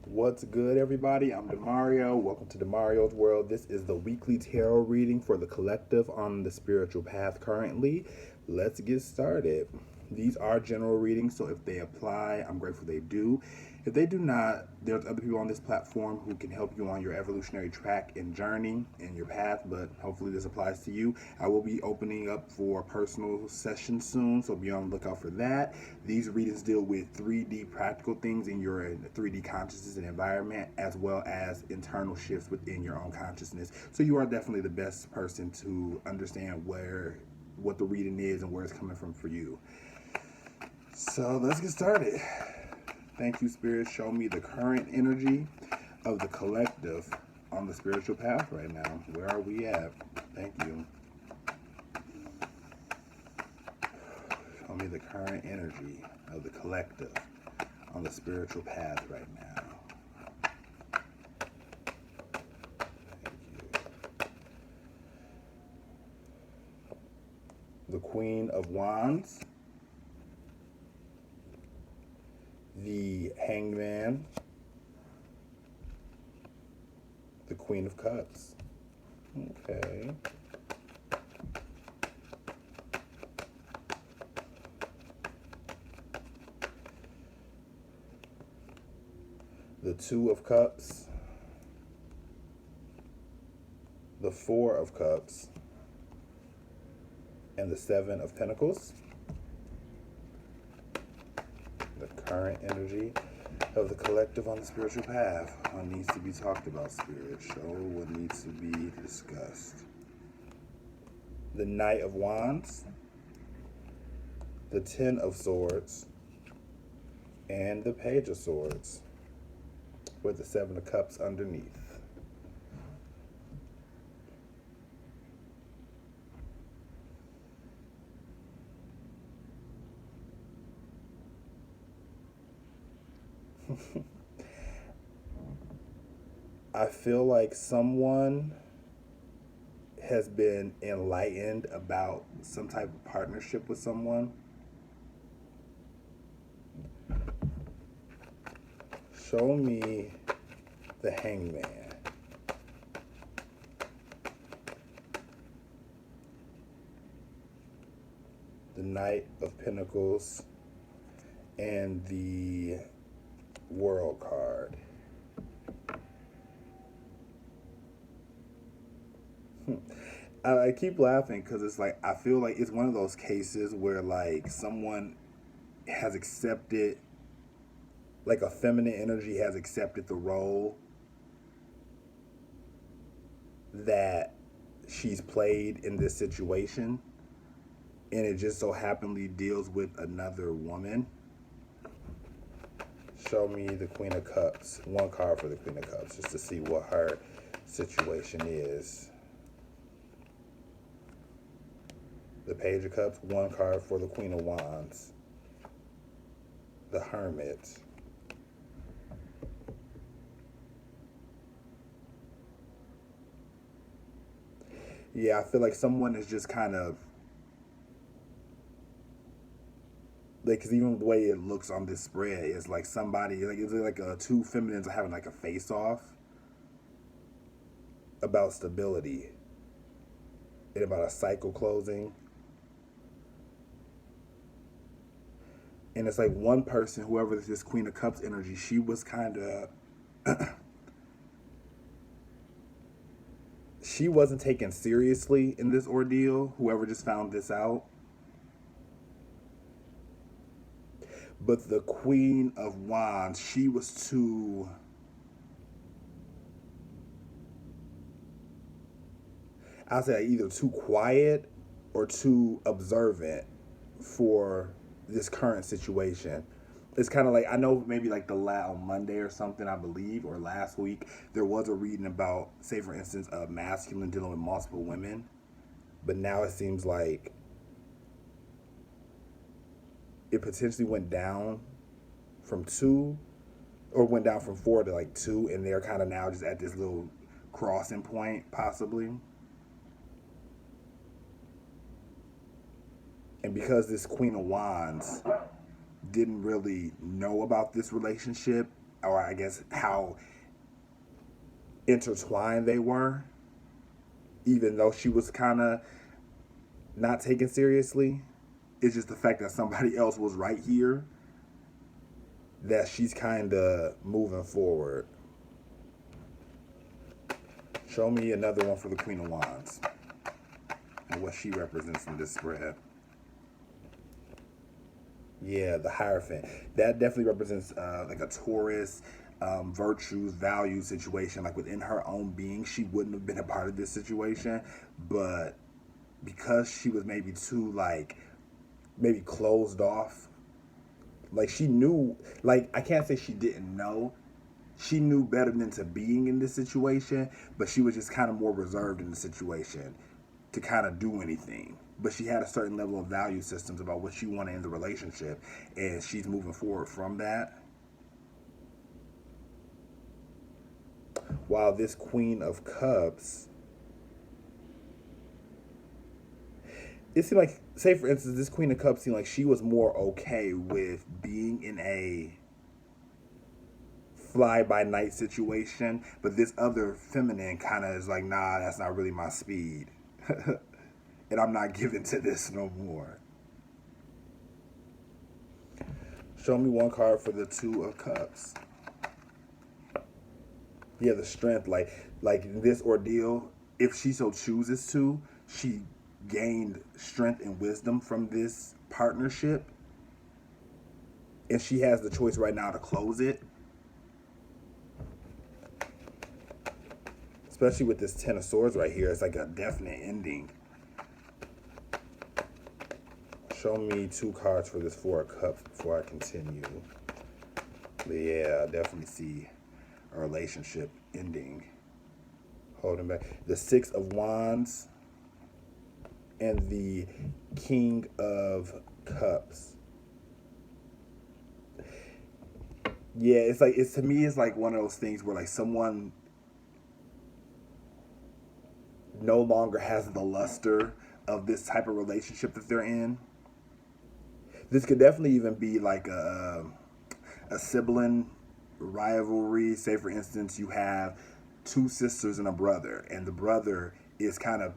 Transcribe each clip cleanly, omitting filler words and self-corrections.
What's good, everybody? I'm Demario. Welcome to Demario's World. This is the weekly tarot reading for the collective on the spiritual path currently. Let's get started. These are general readings, so if they apply, I'm grateful they do. If they do not, there's other people on this platform who can help you on your evolutionary track and journey and your path, but hopefully this applies to you. I will be opening up for personal sessions soon, so be on the lookout for that. These readings deal with 3D practical things in your 3D consciousness and environment, as well as internal shifts within your own consciousness. So you are definitely the best person to understand what the reading is and where it's coming from for you. So let's get started. Thank you, Spirit. Show me the current energy of the collective on the spiritual path right now. Where are we at? Thank you. Show me the current energy of the collective on the spiritual path right now. Thank you. The Queen of Wands, the Hangman, the Queen of Cups. Okay. The Two of Cups, the Four of Cups, and the Seven of Pentacles. The current energy of the collective on the spiritual path. What needs to be talked about, Spirit? Show what needs to be discussed. The Knight of Wands, the Ten of Swords, and the Page of Swords, with the Seven of Cups underneath. I feel like someone has been enlightened about some type of partnership with someone. Show me the Hangman. The Knight of Pentacles and the World card. I keep laughing because it's like I feel like it's one of those cases where like someone has accepted, like a feminine energy has accepted the role that she's played in this situation, and it just so happily deals with another woman. Show me the Queen of Cups. One card for the Queen of Cups, just to see what her situation is. The Page of Cups. One card for the Queen of Wands. The Hermit. Yeah, I feel like someone is just kind of like, because even the way it looks on this spread is like somebody, like it's like two feminines are having like a face off about stability and about a cycle closing. And it's like one person, whoever this Queen of Cups energy, she was kind of she wasn't taken seriously in this ordeal, whoever just found this out. But the Queen of Wands, she was too, I'll say either too quiet or too observant for this current situation. It's kind of like, I know maybe like on Monday or something, I believe, or last week, there was a reading about, say for instance, a masculine dealing with multiple women. But now it seems like it potentially went down from two, or went down from four to like two, and they're kind of now just at this little crossing point, possibly. And because this Queen of Wands didn't really know about this relationship, or I guess how intertwined they were, even though she was kind of not taken seriously. It's just the fact that somebody else was right here that she's kind of moving forward. Show me another one for the Queen of Wands and what she represents in this spread. Yeah, the Hierophant. That definitely represents like a Taurus, virtues, values situation. Like within her own being, she wouldn't have been a part of this situation, but because she was maybe too like maybe closed off, like she knew, like I can't say she didn't know, she knew better than to being in this situation, but she was just kind of more reserved in the situation to kind of do anything. But she had a certain level of value systems about what she wanted in the relationship, and she's moving forward from that. While this Queen of Cups, it seemed like, say for instance, this Queen of Cups seemed like she was more okay with being in a fly by night situation, but this other feminine kind of is like, nah, that's not really my speed. And I'm not giving to this no more. Show me one card for the Two of Cups. Yeah, the strength, like this ordeal, if she so chooses to, she gained strength and wisdom from this partnership, and she has the choice right now to close it. Especially with this Ten of Swords right here, it's like a definite ending. Show me two cards for this Four of Cups before I continue. But yeah, I definitely see a relationship ending. Holding back. The Six of Wands and the King of Cups. Yeah, it's like, it's to me, it's like one of those things where like someone no longer has the luster of this type of relationship that they're in. This could definitely even be like a sibling rivalry. Say for instance, you have two sisters and a brother, and the brother is kind of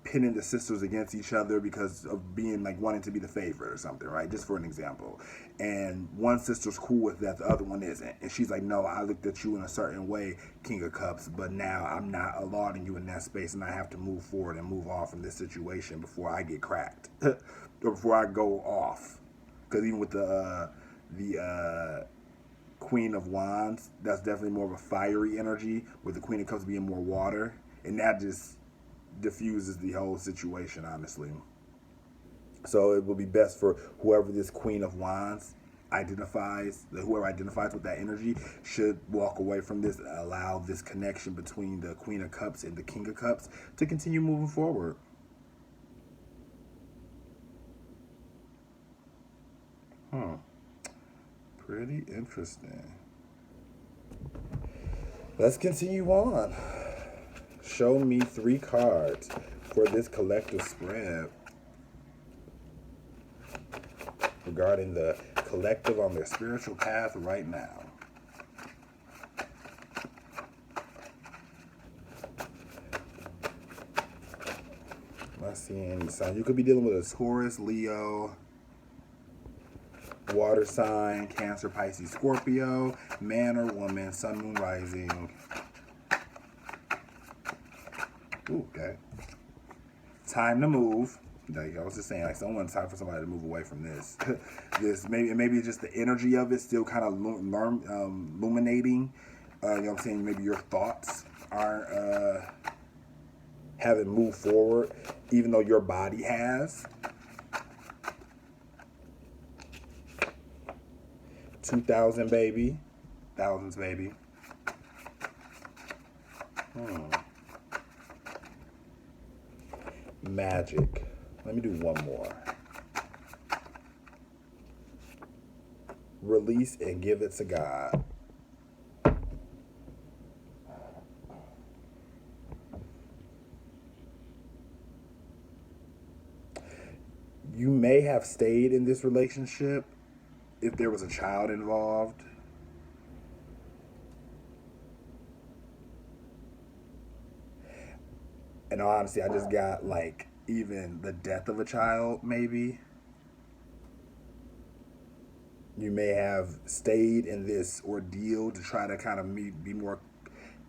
pitting the sisters against each other because of being like wanting to be the favorite or something, right? Just for an example. And one sister's cool with that, the other one isn't. And she's like, no, I looked at you in a certain way, King of Cups, but now I'm not allotting you in that space, and I have to move forward and move on from this situation before I get cracked or before I go off. Because even with the Queen of Wands, that's definitely more of a fiery energy, with the Queen of Cups being more water, and that just diffuses the whole situation, honestly. So it will be best for whoever this Queen of Wands identifies, whoever identifies with that energy, should walk away from this and allow this connection between the Queen of Cups and the King of Cups to continue moving forward. Pretty interesting. Let's continue on. Show me three cards for this collective spread regarding the collective on their spiritual path right now. I'm not seeing any sign. You could be dealing with a Taurus, Leo, water sign, Cancer, Pisces, Scorpio, man or woman, sun, moon, rising. Ooh, okay. Time to move. Like I was just saying, like someone's time for somebody to move away from this. This maybe just the energy of it still kind of illuminating. You know what I'm saying? Maybe your thoughts aren't haven't moved forward, even though your body has. 2,000, baby. Thousands, baby. Magic. Let me do one more. Release and give it to God. You may have stayed in this relationship if there was a child involved. And honestly, I just got like even the death of a child, maybe. You may have stayed in this ordeal to try to kind of be more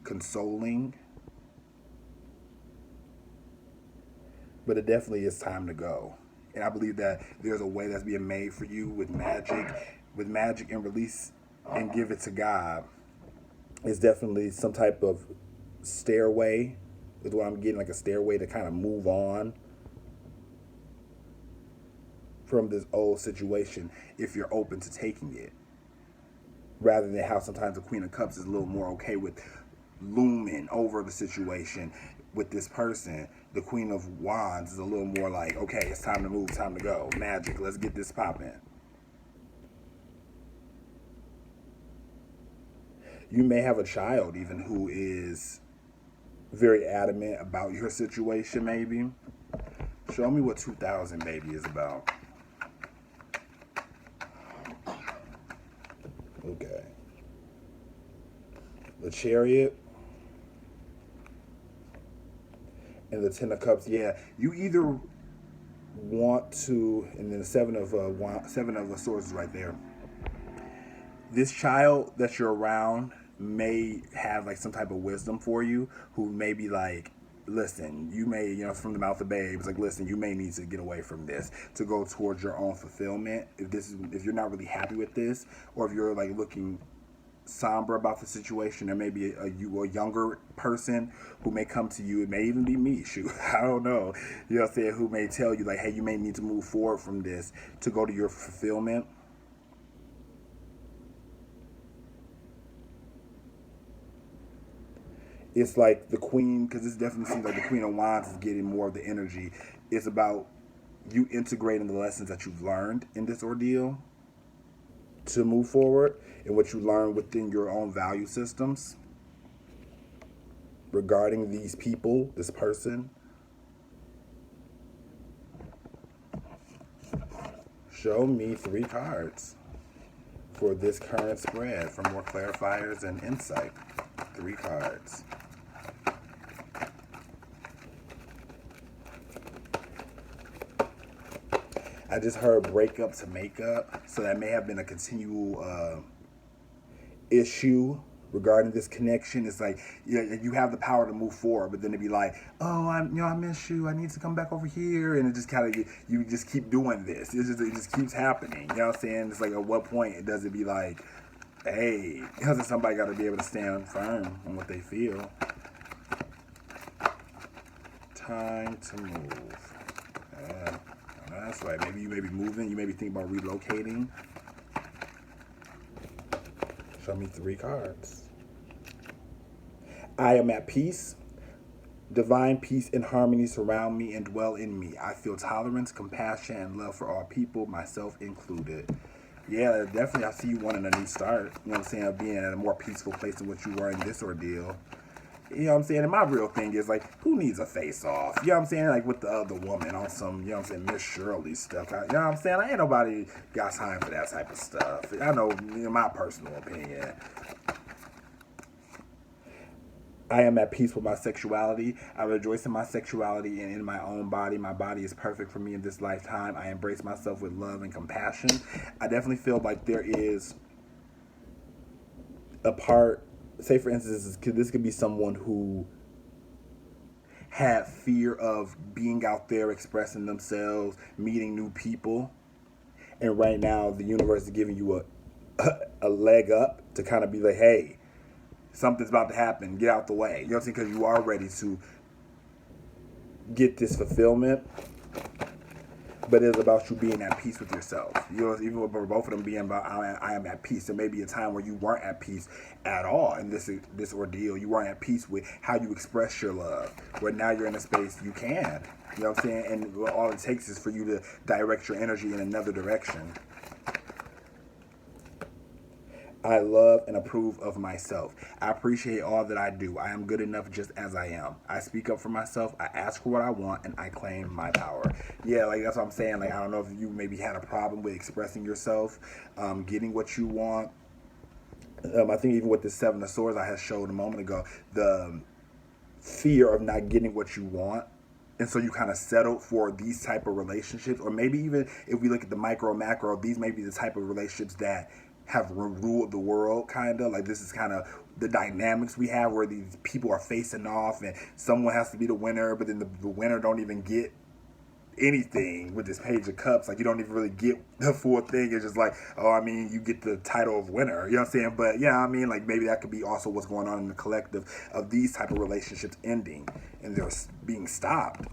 consoling. But it definitely is time to go. And I believe that there's a way that's being made for you with magic and release and give it to God. It's definitely some type of stairway, is what I'm getting, like a stairway to kind of move on from this old situation if you're open to taking it. Rather than how sometimes the Queen of Cups is a little more okay with looming over the situation with this person. The Queen of Wands is a little more like, okay, it's time to move, time to go. Magic, let's get this popping. You may have a child even who is very adamant about your situation, maybe. Show me what 2000 baby is about. Okay. The Chariot and the Ten of Cups. Yeah, you either want to, and then the Seven of Swords is right there. This child that you're around may have like some type of wisdom for you, who may be like, listen, you may, from the mouth of babes, like, listen, you may need to get away from this to go towards your own fulfillment. If you're not really happy with this, or if you're like looking somber about the situation, there may be a younger person who may come to you. It may even be me, shoot, I don't know, what I'm saying, who may tell you like, hey, you may need to move forward from this to go to your fulfillment. It's like the Queen, because this definitely seems like the Queen of Wands is getting more of the energy. It's about you integrating the lessons that you've learned in this ordeal to move forward, and what you learn within your own value systems regarding these people, this person. Show me 3 cards for this current spread for more clarifiers and insight. 3 cards. I just heard breakup to makeup, so that may have been a continual issue regarding this connection. It's like, you have the power to move forward, but then it'd be like, oh, I miss you. I need to come back over here, and it just kind of, you just keep doing this. It just keeps happening. You know what I'm saying? It's like, at what point does it be like, hey, because somebody got to be able to stand firm on what they feel. Time to move. That's right. Maybe you may be moving. You may be thinking about relocating. Show me 3 cards. I am at peace. Divine peace and harmony surround me and dwell in me. I feel tolerance, compassion, and love for all people, myself included. Yeah, definitely. I see you wanting a new start. You know what I'm saying? Being at a more peaceful place than what you were in this ordeal. You know what I'm saying? And my real thing is, like, who needs a face-off? You know what I'm saying? Like, with the other woman on some, you know what I'm saying, Miss Shirley stuff. You know what I'm saying? Like, ain't nobody got time for that type of stuff. I know, in my personal opinion. I am at peace with my sexuality. I rejoice in my sexuality and in my own body. My body is perfect for me in this lifetime. I embrace myself with love and compassion. I definitely feel like there is a part, say for instance, this could be someone who had fear of being out there, expressing themselves, meeting new people. And right now, the universe is giving you a leg up to kind of be like, hey, something's about to happen. Get out the way. You know what I'm saying? Because you are ready to get this fulfillment. But it's about you being at peace with yourself. You know, even with both of them being about I am at peace. There may be a time where you weren't at peace at all in this ordeal. You weren't at peace with how you express your love. Where now you're in a space you can. You know what I'm saying? And all it takes is for you to direct your energy in another direction. I love and approve of myself. I appreciate all that I do. I am good enough just as I am. I speak up for myself. I ask for what I want, and I claim my power. Yeah, like that's what I'm saying. Like I don't know if you maybe had a problem with expressing yourself, getting what you want. I think even with the Seven of Swords I had showed a moment ago, the fear of not getting what you want, and so you kind of settled for these type of relationships, or maybe even if we look at the micro macro, these may be the type of relationships that have ruled the world, kind of like this is kind of the dynamics we have where these people are facing off and someone has to be the winner, but then the winner don't even get anything with this Page of Cups. Like you don't even really get the full thing. It's just like, oh, I mean, you get the title of winner. You know what I'm saying? But yeah, I mean, like maybe that could be also what's going on in the collective of these type of relationships ending and they're being stopped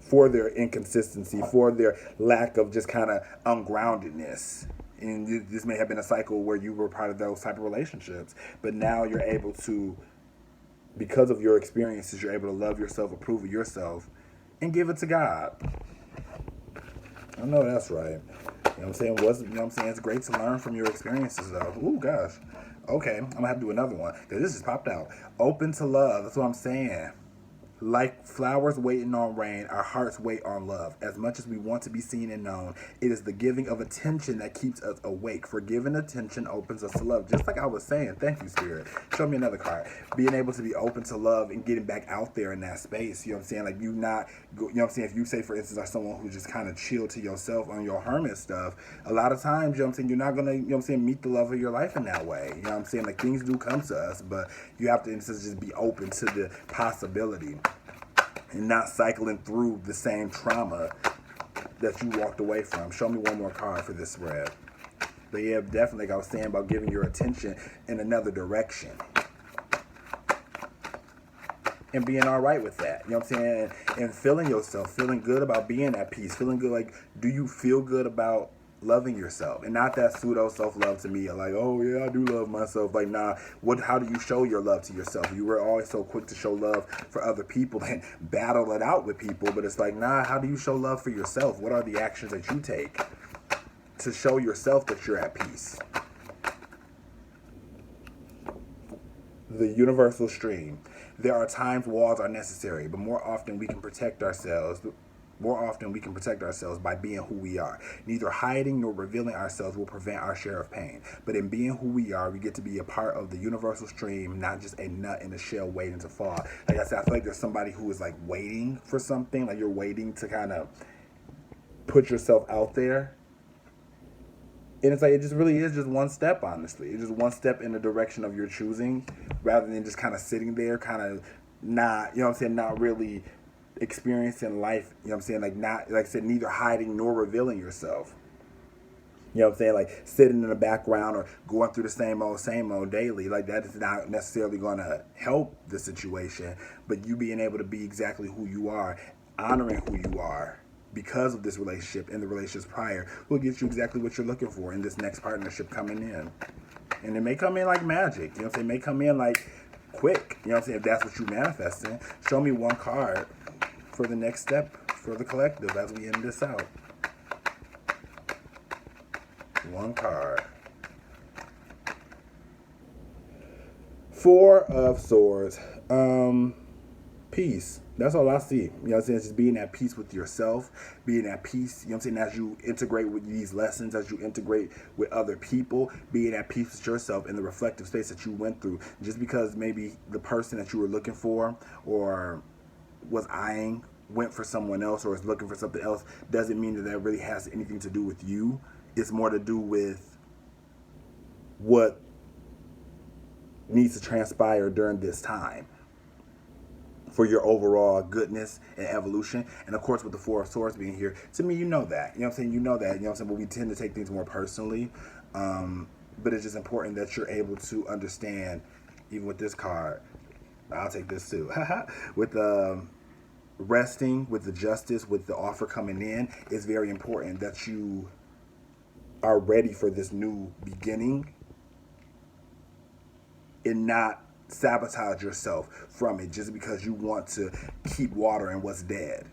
for their inconsistency, for their lack of just kind of ungroundedness. And this may have been a cycle where you were part of those type of relationships, but now you're able to, because of your experiences, you're able to love yourself, approve of yourself, and give it to God. I know that's right. You know what I'm saying? You know what I'm saying? It's great to learn from your experiences, though. Ooh, gosh. Okay, I'm gonna have to do another one because this just popped out. Open to love. That's what I'm saying. Like flowers waiting on rain, our hearts wait on love. As much as we want to be seen and known, it is the giving of attention that keeps us awake. For giving attention opens us to love. Just like I was saying, thank you, Spirit. Show me another card. Being able to be open to love and getting back out there in that space. You know what I'm saying? Like you not, you know what I'm saying? If you say, for instance, are someone who just kind of chill to yourself on your hermit stuff, a lot of times, you know what I'm saying, you're not gonna, you know what I'm saying, meet the love of your life in that way. You know what I'm saying? Like things do come to us, but you have to, in a sense, just be open to the possibility. And not cycling through the same trauma that you walked away from. Show me one more card for this spread. But yeah, definitely, like I was saying about giving your attention in another direction. And being all right with that. You know what I'm saying? And feeling yourself, feeling good about being at peace, feeling good, like, do you feel good about loving yourself? And not that pseudo self-love to me, like, oh yeah, I do love myself. Like, nah, how do you show your love to yourself? You were always so quick to show love for other people and battle it out with people, but it's like, nah, how do you show love for yourself? What are the actions that you take to show yourself that you're at peace? The universal stream. There are times walls are necessary, but more often we can protect ourselves. More often we can protect ourselves by being who we are. Neither hiding nor revealing ourselves will prevent our share of pain. But in being who we are, we get to be a part of the universal stream, not just a nut in a shell waiting to fall. Like I said, I feel like there's somebody who is like waiting for something, like you're waiting to kind of put yourself out there. And it's like, it just really is just one step, honestly. It's just one step in the direction of your choosing rather than just kind of sitting there, kind of not, you know what I'm saying, not really experiencing life, you know what I'm saying, like not, like I said, neither hiding nor revealing yourself. You know what I'm saying? Like sitting in the background or going through the same old daily. Like that is not necessarily going to help the situation. But you being able to be exactly who you are, honoring who you are, because of this relationship and the relationships prior will get you exactly what you're looking for in this next partnership coming in. And it may come in like magic. You know what I'm saying? It may come in like quick. You know what I'm saying? If that's what you're manifesting. Show me one card for the next step for the collective as we end this out. One card. Four of Swords. Peace. That's all I see. You know what I'm saying? It's just being at peace with yourself, being at peace, you know what I'm saying, as you integrate with these lessons, as you integrate with other people, being at peace with yourself in the reflective space that you went through. Just because maybe the person that you were looking for or was eyeing went for someone else or is looking for something else doesn't mean that that really has anything to do with you. It's more to do with what needs to transpire during this time for your overall goodness and evolution. And of course, with the Four of Swords being here, to me, you know that. You know what I'm saying? You know that. You know what I'm saying? But we tend to take things more personally. But it's just important that you're able to understand, even with this card, I'll take this too. With resting, with the justice, with the offer coming in, it's very important that you are ready for this new beginning and not sabotage yourself from it just because you want to keep watering what's dead.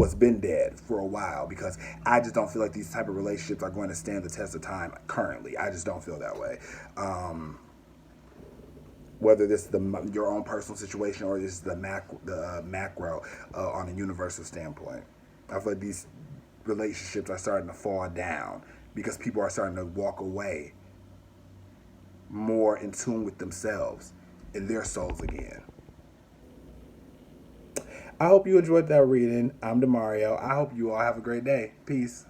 what's been dead for a while, because I just don't feel like these type of relationships are going to stand the test of time currently. I just don't feel that way. Whether this is your own personal situation or this is the macro on a universal standpoint, I feel like these relationships are starting to fall down because people are starting to walk away more in tune with themselves and their souls again. I hope you enjoyed that reading. I'm Demario. I hope you all have a great day. Peace.